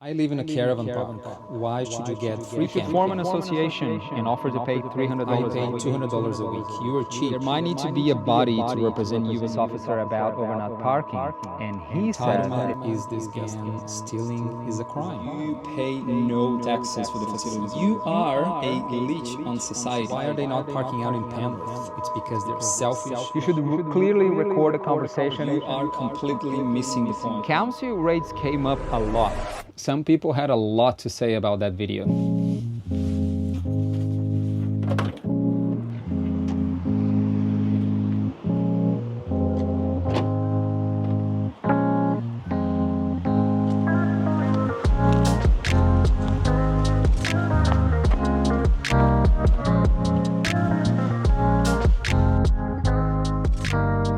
I live in a caravan park. Why should you get free You should camping? form an association and offer to pay $300 I a pay week. $200 a week. You are cheap. There might need to be a body to represent U.S. officer about overnight parking, and he says that Entitlement is disgusting. Stealing is a crime. You pay no taxes for the facilities. You are a leech on society. Why are they not parking out in Penrith? It's because they're selfish. you should clearly record a conversation. You are completely missing the point. Council rates came up a lot. Some people had a lot to say about that video.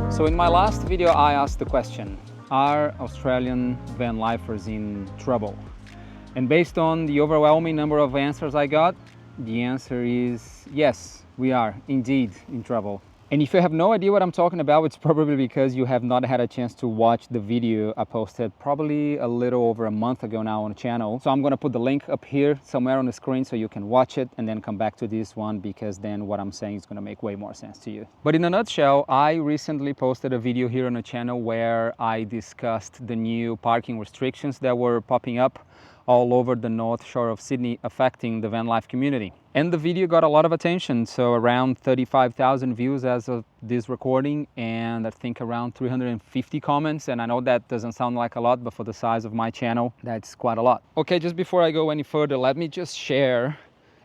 So in my last video, I asked the question, are Australian Vanlifers in trouble? And based on the overwhelming number of answers I got, the answer is yes, we are indeed in trouble. And if you have no idea what I'm talking about, it's probably because you have not had a chance to watch the video I posted probably a little over a month ago now on the channel. So I'm gonna put the link up here somewhere on the screen so you can watch it and then come back to this one, because then what I'm saying is gonna make way more sense to you. But in a nutshell, I recently posted a video here on the channel where I discussed the new parking restrictions that were popping up all over the North Shore of Sydney, affecting the van life community. And the video got a lot of attention, so around 35,000 views as of this recording, and I think around 350 comments. And I know that doesn't sound like a lot, but for the size of my channel, that's quite a lot. Okay, just before I go any further, let me just share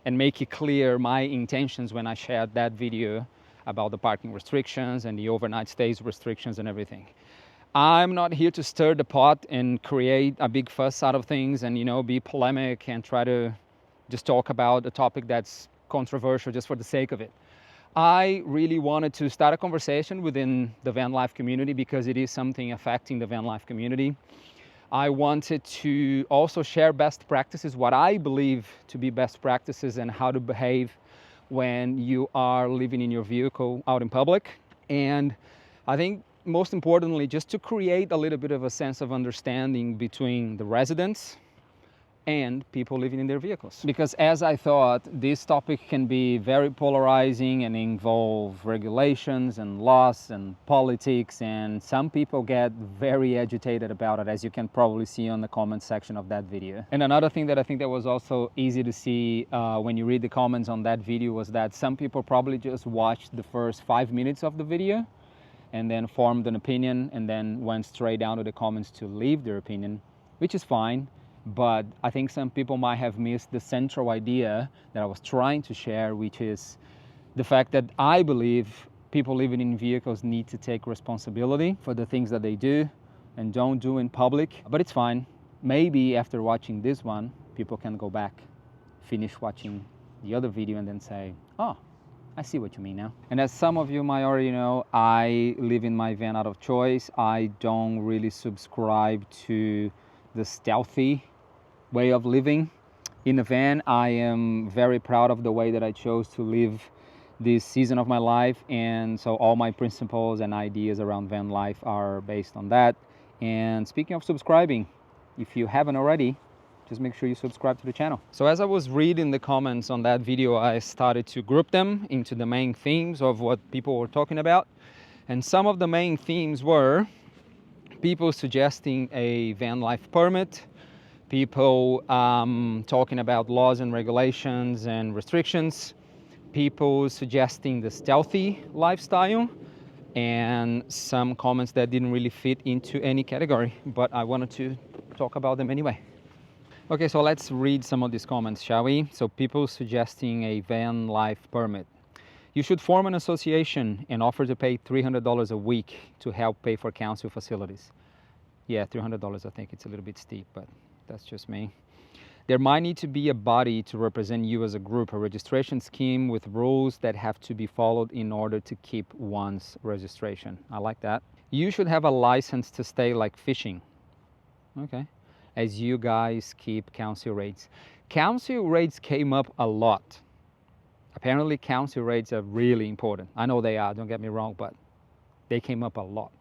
and make it clear my intentions when I shared that video about the parking restrictions and the overnight stays restrictions and everything. I'm not here to stir the pot and create a big fuss out of things and, you know, be polemic and try to just talk about a topic that's controversial just for the sake of it. I really wanted to start a conversation within the van life community because it is something affecting the van life community. I wanted to also share best practices, what I believe to be best practices, and how to behave when you are living in your vehicle out in public. And I think most importantly, just to create a little bit of a sense of understanding between the residents and people living in their vehicles. Because as I thought, this topic can be very polarizing and involve regulations and laws and politics, and some people get very agitated about it, as you can probably see on the comment section of that video. And another thing that I think that was also easy to see when you read the comments on that video was that some people probably just watched the first 5 minutes of the video and then formed an opinion and then went straight down to the comments to leave their opinion, which is fine. But I think some people might have missed the central idea that I was trying to share, which is the fact that I believe people living in vehicles need to take responsibility for the things that they do and don't do in public. But it's fine. Maybe after watching this one, people can go back, finish watching the other video and then say, oh, I see what you mean now. And as some of you might already know, I live in my van out of choice. I don't really subscribe to the stealthy way of living in a van. I am very proud of the way that I chose to live this season of my life, and so all my principles and ideas around van life are based on that. And speaking of subscribing, if you haven't already, just make sure you subscribe to the channel. So as I was reading the comments on that video, I started to group them into the main themes of what people were talking about. And some of the main themes were people suggesting a van life permit, people talking about laws and regulations and restrictions, people suggesting the stealthy lifestyle, and some comments that didn't really fit into any category, but I wanted to talk about them anyway. Okay, so let's read some of these comments, shall we? So people suggesting a van life permit. You should form an association and offer to pay $300 a week to help pay for council facilities. Yeah, $300, I think it's a little bit steep, but that's just me. There might need to be a body to represent you as a group, a registration scheme with rules that have to be followed in order to keep one's registration. I like that. You should have a license to stay like fishing. Okay. As you guys keep council rates. Council rates came up a lot. Apparently council rates are really important. I know they are, don't get me wrong, but they came up a lot.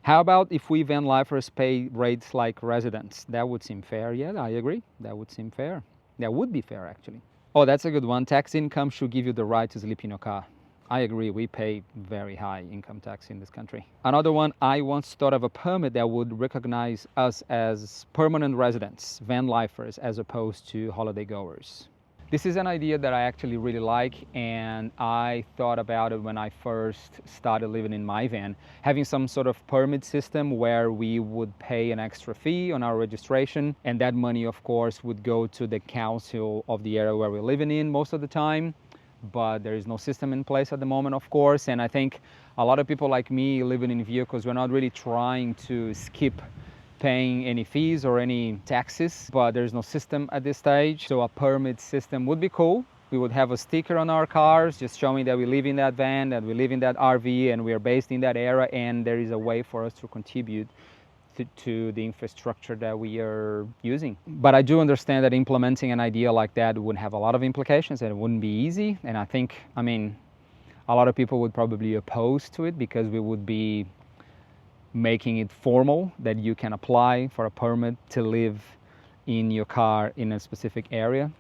How about if we van lifers pay rates like residents? That would seem fair. Yeah, I agree. That would seem fair. That would be fair, actually. Oh, that's a good one. Tax income should give you the right to sleep in your car. I agree, we pay very high income tax in this country. Another one, I once thought of a permit that would recognize us as permanent residents, van lifers, as opposed to holiday goers. This is an idea that I actually really like, and I thought about it when I first started living in my van, having some sort of permit system where we would pay an extra fee on our registration, and that money, of course, would go to the council of the area where we're living in most of the time. But there is no system in place at the moment, of course, and I think a lot of people like me living in vehicles, we're not really trying to skip paying any fees or any taxes, but there's no system at this stage. So a permit system would be cool. We would have a sticker on our cars just showing that we live in that van, that we live in that RV, and we are based in that area, and there is a way for us to contribute to the infrastructure that we are using. But I do understand that implementing an idea like that would have a lot of implications and it wouldn't be easy. And I think, a lot of people would probably oppose to it because we would be making it formal that you can apply for a permit to live in your car in a specific area.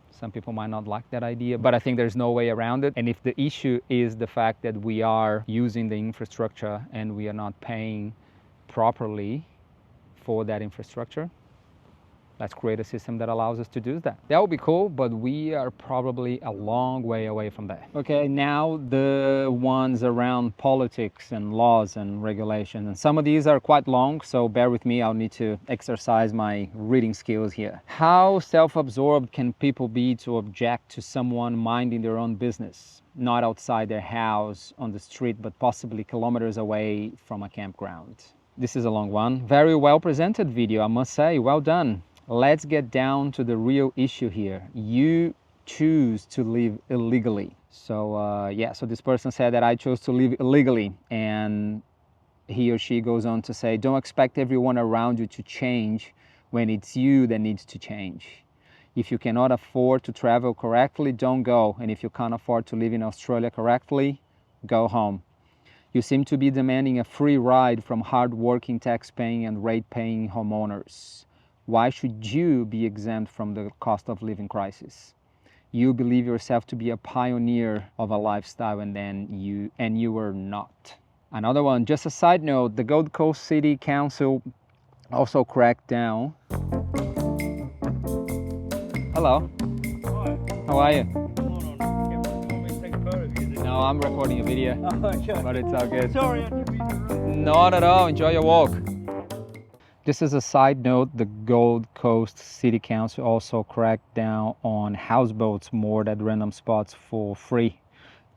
Some people might not like that idea, but I think there's no way around it. And if the issue is the fact that we are using the infrastructure and we are not paying properly for that infrastructure, let's create a system that allows us to do that. That would be cool, but we are probably a long way away from that. Okay, now the ones around politics and laws and regulations. And some of these are quite long, so bear with me, I'll need to exercise my reading skills here. How self-absorbed can people be to object to someone minding their own business, not outside their house on the street, but possibly kilometers away from a campground? This is a long one. Very well presented video, I must say. Well done. Let's get down to the real issue here. You choose to live illegally. So so this person said that I chose to live illegally, and he or she goes on to say, don't expect everyone around you to change when it's you that needs to change. If you cannot afford to travel correctly, don't go. And if you can't afford to live in Australia correctly, go home. You seem to be demanding a free ride from hard-working, tax-paying and rate-paying homeowners. Why should you be exempt from the cost of living crisis? You believe yourself to be a pioneer of a lifestyle, and you are not. Another one, just a side note, the Gold Coast City Council also cracked down. Hello. Hi. How are you? No, I'm recording a video. Oh, okay. But it's all good. Sorry, I didn't mean to interrupt. Not at all. Enjoy your walk. Just as a side note, the Gold Coast City Council also cracked down on houseboats moored at random spots for free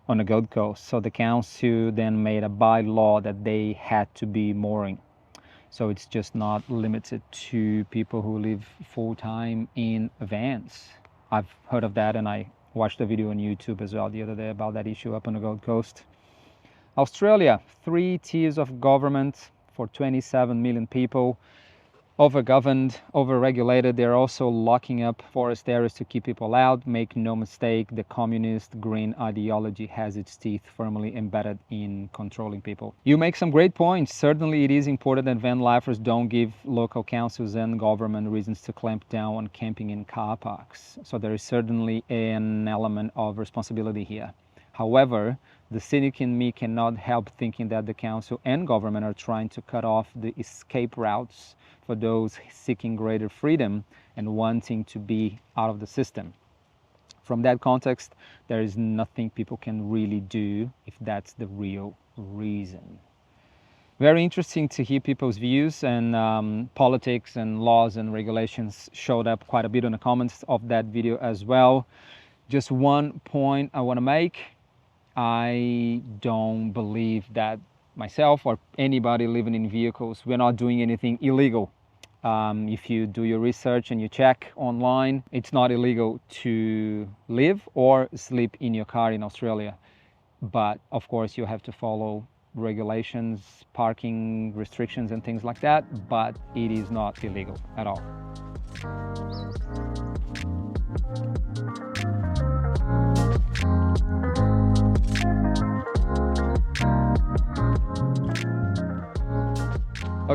on the Gold Coast. So the council then made a bylaw that they had to be mooring. So it's just not limited to people who live full-time in vans. I've heard of that, and I watched a video on YouTube as well the other day about that issue up on the Gold Coast. Australia, 3 tiers of government for 27 million people. Overgoverned, overregulated. They're also locking up forest areas to keep people out. Make no mistake, the communist green ideology has its teeth firmly embedded in controlling people. You make some great points. Certainly it is important that van lifers don't give local councils and government reasons to clamp down on camping in car parks. So there is certainly an element of responsibility here. However, the cynic in me cannot help thinking that the council and government are trying to cut off the escape routes for those seeking greater freedom and wanting to be out of the system. From that context, there is nothing people can really do if that's the real reason. Very interesting to hear people's views, and politics and laws and regulations showed up quite a bit in the comments of that video as well. Just one point I want to make. I don't believe that myself or anybody living in vehicles, we're not doing anything illegal. If you do your research and you check online, it's not illegal to live or sleep in your car in Australia. But of course you have to follow regulations, parking restrictions and things like that, but it is not illegal at all.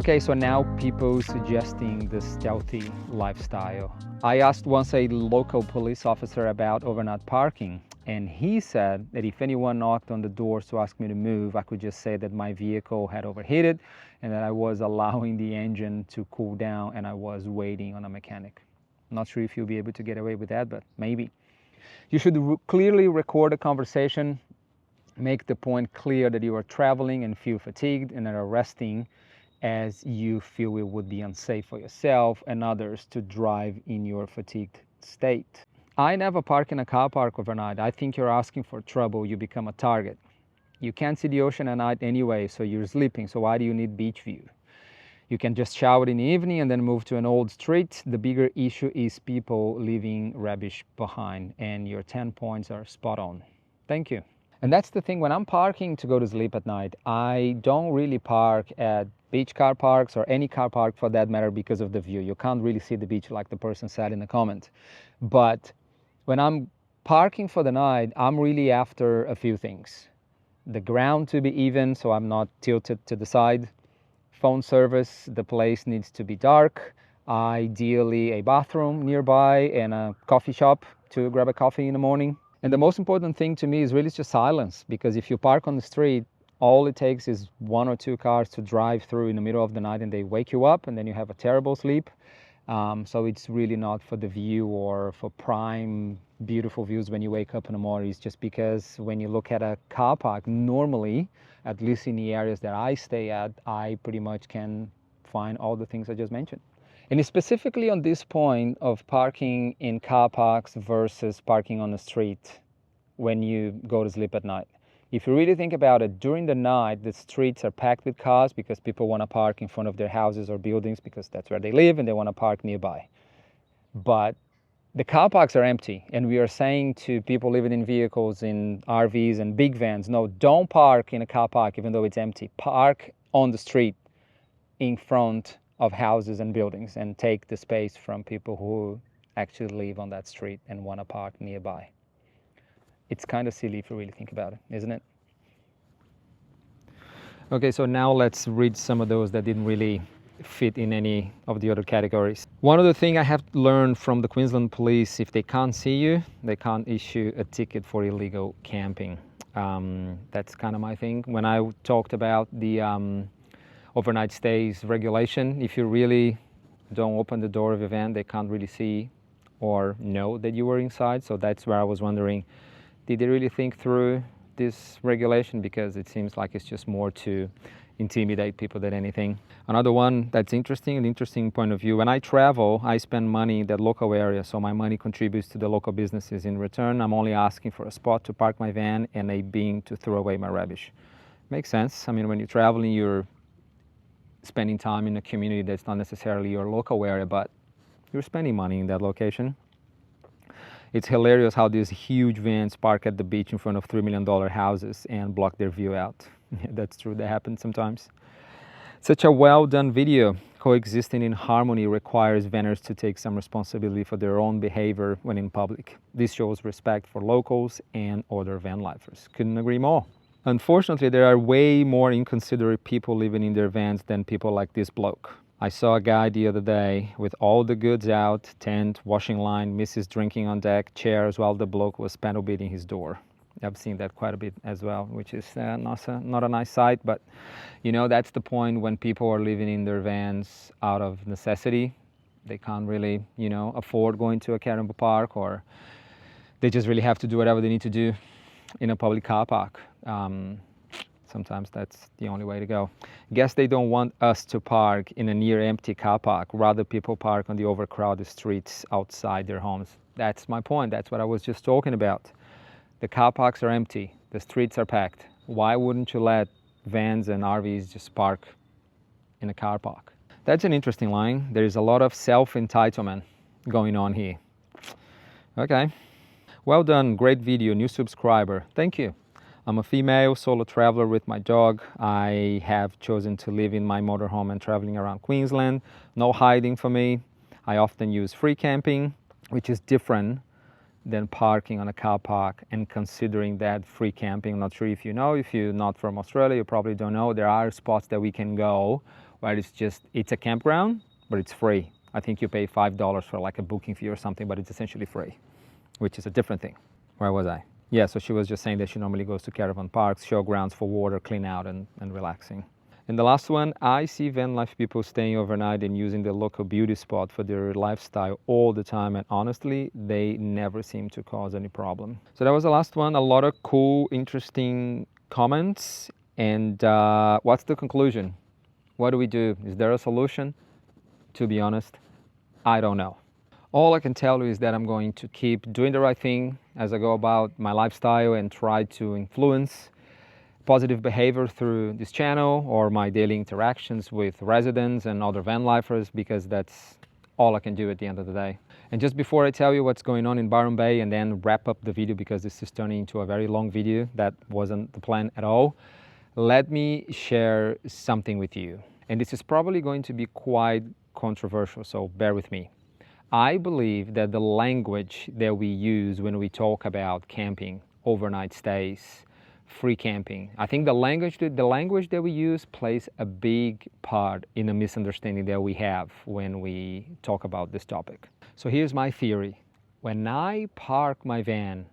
Okay, so now people suggesting the stealthy lifestyle. I asked once a local police officer about overnight parking, and he said that if anyone knocked on the doors to ask me to move, I could just say that my vehicle had overheated and that I was allowing the engine to cool down and I was waiting on a mechanic. Not sure if you'll be able to get away with that, but maybe. You should clearly record a conversation, make the point clear that you are traveling and feel fatigued and are resting, as you feel it would be unsafe for yourself and others to drive in your fatigued state. I never park in a car park overnight. I think you're asking for trouble. You become a target. You can't see the ocean at night anyway, so you're sleeping. So why do you need beach view? You can just shower in the evening and then move to an old street. The bigger issue is people leaving rubbish behind, and your 10 points are spot on. Thank you. And that's the thing, when I'm parking to go to sleep at night, I don't really park at beach car parks or any car park for that matter because of the view. You can't really see the beach like the person said in the comment. But when I'm parking for the night, I'm really after a few things. The ground to be even so I'm not tilted to the side. Phone service, the place needs to be dark. Ideally a bathroom nearby and a coffee shop to grab a coffee in the morning. And the most important thing to me is really just silence, because if you park on the street, all it takes is 1 or 2 cars to drive through in the middle of the night and they wake you up and then you have a terrible sleep. So it's really not for the view or for prime beautiful views when you wake up in the morning. It's just because when you look at a car park, normally, at least in the areas that I stay at, I pretty much can find all the things I just mentioned. And specifically on this point of parking in car parks versus parking on the street when you go to sleep at night. If you really think about it, during the night, the streets are packed with cars because people want to park in front of their houses or buildings because that's where they live and they want to park nearby. But the car parks are empty, and we are saying to people living in vehicles, in RVs and big vans, no, don't park in a car park even though it's empty. Park on the street in front of houses and buildings and take the space from people who actually live on that street and want to park nearby. It's kind of silly if you really think about it, isn't it? Okay, so now let's read some of those that didn't really fit in any of the other categories. One other thing I have learned from the Queensland police, if they can't see you, they can't issue a ticket for illegal camping. That's kind of my thing. When I talked about the overnight stays regulation, if you really don't open the door of your van, they can't really see or know that you were inside. So that's where I was wondering, did they really think through this regulation? Because it seems like it's just more to intimidate people than anything. Another one that's interesting, an interesting point of view, when I travel, I spend money in that local area, so my money contributes to the local businesses. In return, I'm only asking for a spot to park my van and a bin to throw away my rubbish. Makes sense. I mean, when you're traveling, you're spending time in a community that's not necessarily your local area, but you're spending money in that location. It's hilarious how these huge vans park at the beach in front of $3 million houses and block their view out. That's true, that happens sometimes. Such a well done video. Coexisting in harmony requires vanners to take some responsibility for their own behavior when in public. This shows respect for locals and other van lifers. Couldn't agree more. Unfortunately, there are way more inconsiderate people living in their vans than people like this bloke. I saw a guy the other day with all the goods out, tent, washing line, missus drinking on deck, chairs, while the bloke was paddle beating his door. I've seen that quite a bit as well, which is not a nice sight, but you know, that's the point when people are living in their vans out of necessity. They can't really, afford going to a caravan park, or they just really have to do whatever they need to do in a public car park. Sometimes that's the only way to go. Guess they don't want us to park in a near empty car park. Rather, people park on the overcrowded streets outside their homes. That's my point. That's what I was just talking about. The car parks are empty. The streets are packed. Why wouldn't you let vans and RVs just park in a car park? That's an interesting line. There is a lot of self-entitlement going on here. Okay. Well done. Great video. New subscriber. Thank you. I'm a female solo traveler with my dog. I have chosen to live in my motorhome and traveling around Queensland. No hiding for me. I often use free camping, which is different than parking on a car park and considering that free camping. I'm not sure if you know, if you're not from Australia, you probably don't know, there are spots that we can go where it's a campground, but it's free. I think you pay $5 for like a booking fee or something, but it's essentially free, which is a different thing. Where was I? Yeah, so she was just saying that she normally goes to caravan parks, showgrounds for water, clean out and relaxing. And the last one, I see van life people staying overnight and using the local beauty spot for their lifestyle all the time, and honestly, they never seem to cause any problem. So that was the last one. A lot of cool, interesting comments. And what's the conclusion? What do we do? Is there a solution? To be honest, I don't know. All I can tell you is that I'm going to keep doing the right thing as I go about my lifestyle and try to influence positive behavior through this channel or my daily interactions with residents and other van lifers, because that's all I can do at the end of the day. And just before I tell you what's going on in Byron Bay and then wrap up the video, because this is turning into a very long video, that wasn't the plan at all, let me share something with you. And this is probably going to be quite controversial, so bear with me. I believe that the language that we use when we talk about camping, overnight stays, free camping, I think the language that we use plays a big part in the misunderstanding that we have when we talk about this topic. So here's my theory. When I park my van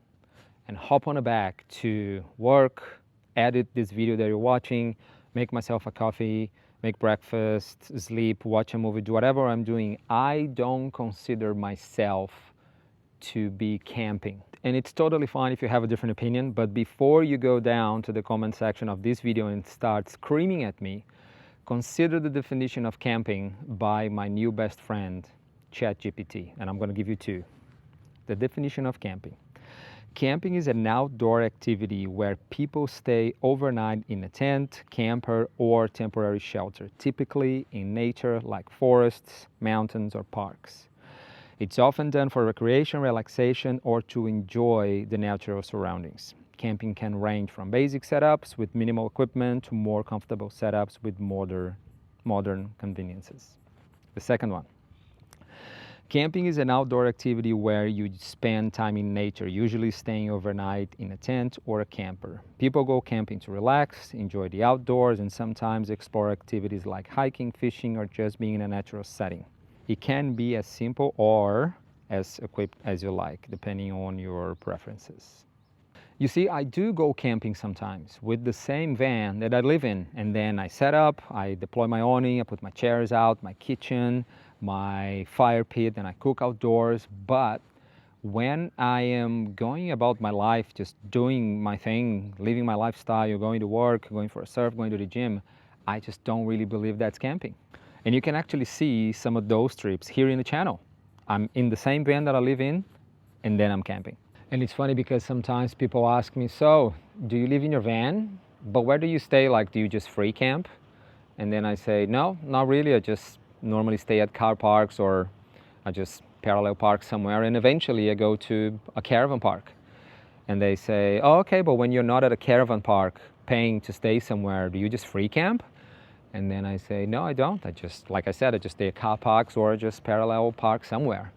and hop on the back to work, edit this video that you're watching, make myself a coffee, make breakfast, sleep, watch a movie, do whatever I'm doing, I don't consider myself to be camping. And it's totally fine if you have a different opinion, but before you go down to the comment section of this video and start screaming at me, consider the definition of camping by my new best friend, ChatGPT, and I'm going to give you two. The definition of camping. Camping is an outdoor activity where people stay overnight in a tent, camper, or temporary shelter, typically in nature like forests, mountains, or parks. It's often done for recreation, relaxation, or to enjoy the natural surroundings. Camping can range from basic setups with minimal equipment to more comfortable setups with modern conveniences. The second one. Camping is an outdoor activity where you spend time in nature, usually staying overnight in a tent or a camper. People go camping to relax, enjoy the outdoors, and sometimes explore activities like hiking, fishing, or just being in a natural setting. It can be as simple or as equipped as you like, depending on your preferences. You see, I do go camping sometimes with the same van that I live in, and then I set up, I deploy my awning, I put my chairs out, my kitchen, my fire pit, and I cook outdoors. But when I am going about my life, just doing my thing, living my lifestyle, going to work, going for a surf, going to the gym, I just don't really believe that's camping. And you can actually see some of those trips here in the channel. I'm in the same van that I live in, and then I'm camping. And it's funny because sometimes people ask me, so do you live in your van? But where do you stay? Like, do you just free camp? And then I say, no, not really. I just normally stay at car parks, or I just parallel park somewhere, and eventually I go to a caravan park. And they say, oh, okay, but when you're not at a caravan park paying to stay somewhere, do you just free camp? And then I say, no, I don't. I just, like I said, I just stay at car parks or just parallel park somewhere.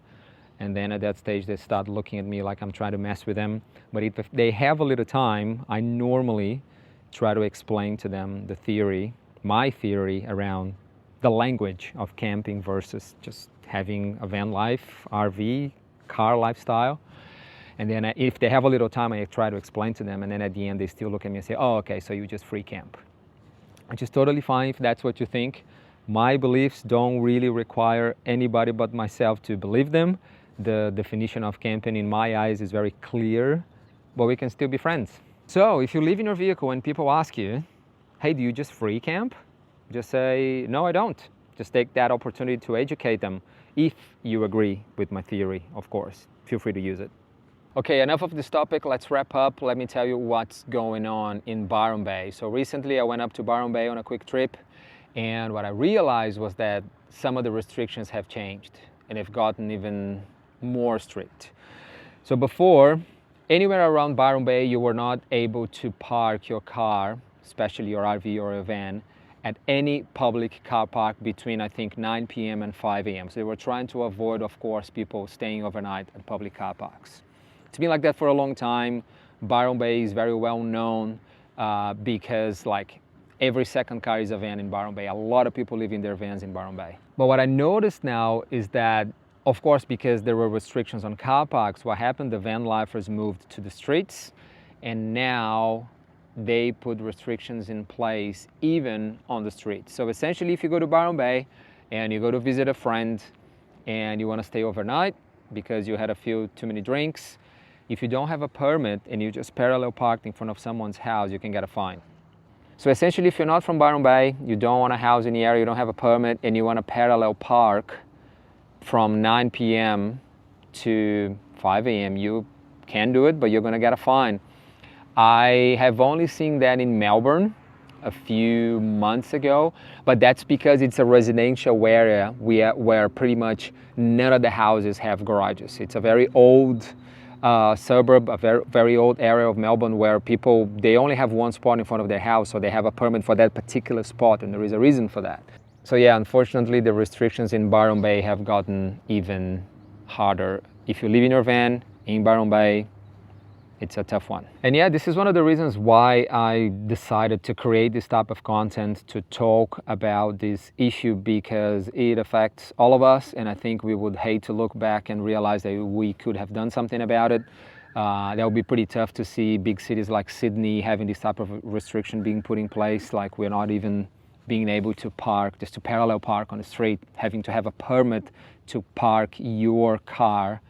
And then at that stage, they start looking at me like I'm trying to mess with them. But if they have a little time, I normally try to explain to them the theory, my theory around the language of camping versus just having a van life, RV, car lifestyle. And then if they have a little time, I try to explain to them. And then at the end, they still look at me and say, oh, okay, so you just free camp. Which is totally fine if that's what you think. My beliefs don't really require anybody but myself to believe them. The definition of camping in my eyes is very clear, but we can still be friends. So if you live in your vehicle and people ask you, hey, do you just free camp? Just say, no, I don't. Just take that opportunity to educate them. If you agree with my theory, of course, feel free to use it. Okay, enough of this topic. Let's wrap up. Let me tell you what's going on in Byron Bay. So recently I went up to Byron Bay on a quick trip, and what I realized was that some of the restrictions have changed and they've gotten even more strict. So before, anywhere around Byron Bay, you were not able to park your car, especially your RV or a van, at any public car park between, I think, 9 p.m. and 5 a.m. So they were trying to avoid, of course, people staying overnight at public car parks. It's been like that for a long time. Byron Bay is very well known because, like, every second car is a van in Byron Bay. A lot of people live in their vans in Byron Bay. But what I noticed now is that, of course, because there were restrictions on car parks, what happened, the van lifers moved to the streets, and now they put restrictions in place even on the street. So essentially, if you go to Byron Bay and you go to visit a friend and you want to stay overnight because you had a few too many drinks, if you don't have a permit and you just parallel parked in front of someone's house, you can get a fine. So essentially, if you're not from Byron Bay, you don't want a house in the area, you don't have a permit, and you want to parallel park from 9 p.m. to 5 a.m., you can do it, but you're going to get a fine. I have only seen that in Melbourne a few months ago, but that's because it's a residential area where pretty much none of the houses have garages. It's a very old suburb, a very old area of Melbourne where people, they only have one spot in front of their house, so they have a permit for that particular spot, and there is a reason for that. So yeah, unfortunately, the restrictions in Byron Bay have gotten even harder. If you live in your van in Byron Bay, it's a tough one. And yeah, this is one of the reasons why I decided to create this type of content, to talk about this issue, because it affects all of us, and I think we would hate to look back and realize that we could have done something about it. That would be pretty tough to see big cities like Sydney having this type of restriction being put in place, like we're not even being able to park, just to parallel park on the street, having to have a permit to park your car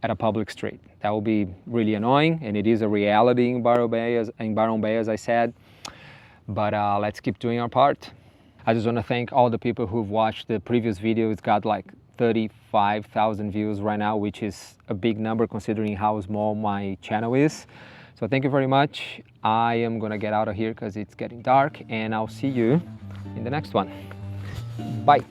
at a public street. That will be really annoying, and it is a reality in Byron Bay, as I said. But let's keep doing our part. I just want to thank all the people who've watched the previous video. It's got like 35,000 views right now, which is a big number considering how small my channel is. So thank you very much. I am gonna get out of here because it's getting dark, and I'll see you in the next one. Bye.